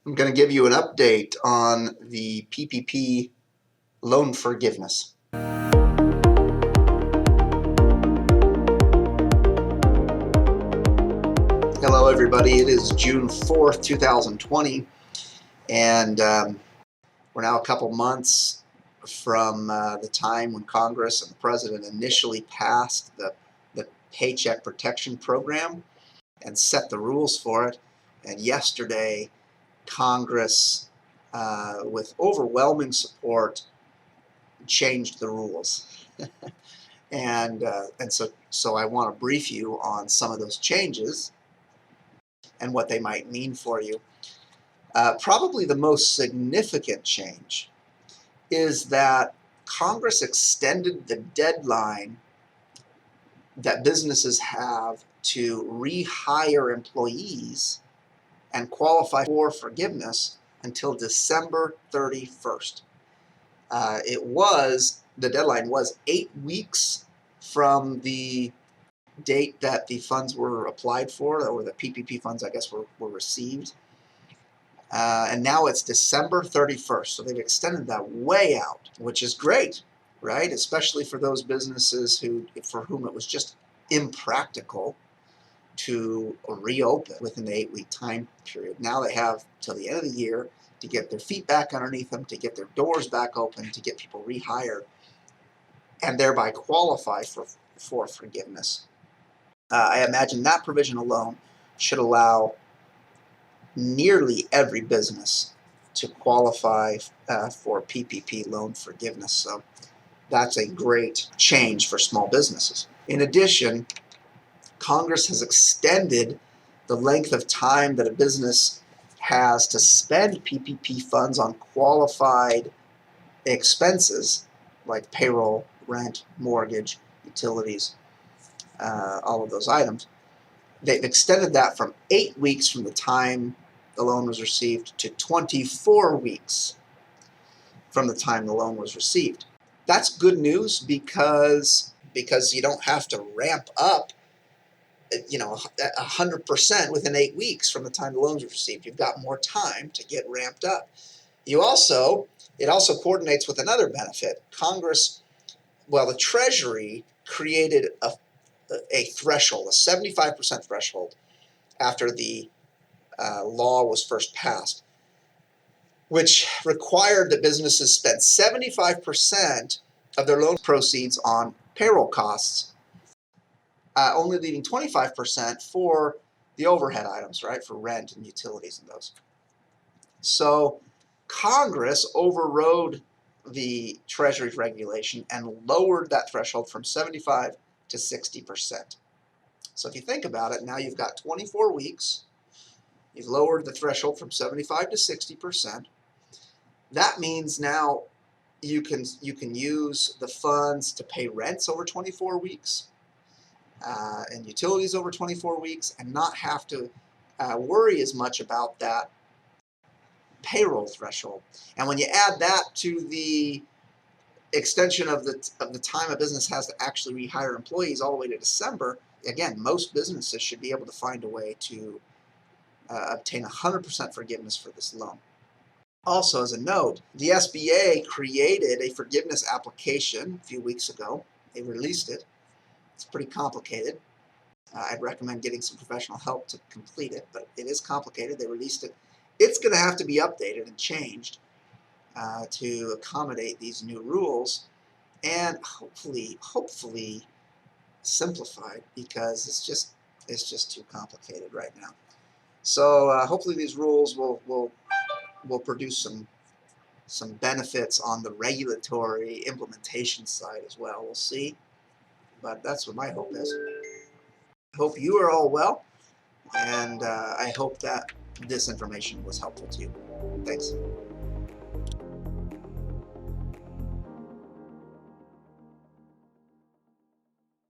I'm going to give you an update on the PPP loan forgiveness. Hello everybody, it is June 4th, 2020, and we're now a couple months from the time when Congress and the President initially passed the Paycheck Protection Program and set the rules for it. And yesterday, Congress, with overwhelming support, changed the rules. and so I want to brief you on some of those changes and what they might mean for you. Probably the most significant change is that Congress extended the deadline that businesses have to rehire employees and qualify for forgiveness until December 31st. The deadline was 8 weeks from the date that the funds were applied for, or the PPP funds, I guess, were received. And now it's December 31st, so they've extended that way out, which is great, right? Especially for those businesses for whom it was just impractical to reopen within the 8-week time period. Now they have till the end of the year to get their feet back underneath them, to get their doors back open, to get people rehired, and thereby qualify for forgiveness. I imagine that provision alone should allow nearly every business to qualify for PPP loan forgiveness. So that's a great change for small businesses. In addition, Congress has extended the length of time that a business has to spend PPP funds on qualified expenses like payroll, rent, mortgage, utilities, all of those items. They've extended that from 8 weeks from the time the loan was received to 24 weeks from the time the loan was received. That's good news because you don't have to ramp up 100% within 8 weeks from the time the loans were received. You've got more time to get ramped up. It also coordinates with another benefit. The Treasury created a threshold, a 75% threshold after the law was first passed, which required that businesses spend 75% of their loan proceeds on payroll costs, only leaving 25% for the overhead items, right, for rent and utilities and those. So Congress overrode the Treasury's regulation and lowered that threshold from 75 to 60%. So if you think about it, now you've got 24 weeks. You've lowered the threshold from 75 to 60%. That means now you can use the funds to pay rents over 24 weeks and utilities over 24 weeks and not have to worry as much about that payroll threshold. And when you add that to the extension of the time a business has to actually rehire employees all the way to December, again, most businesses should be able to find a way to obtain 100% forgiveness for this loan. Also, as a note, the SBA created a forgiveness application a few weeks ago. They released it. It's pretty complicated. I'd recommend getting some professional help to complete it, but it is complicated. They released it. It's going to have to be updated and changed to accommodate these new rules, and hopefully simplified, because it's just too complicated right now. So hopefully these rules will produce some benefits on the regulatory implementation side as well. We'll see, but that's what my hope is. I hope you are all well, and I hope that this information was helpful to you. Thanks.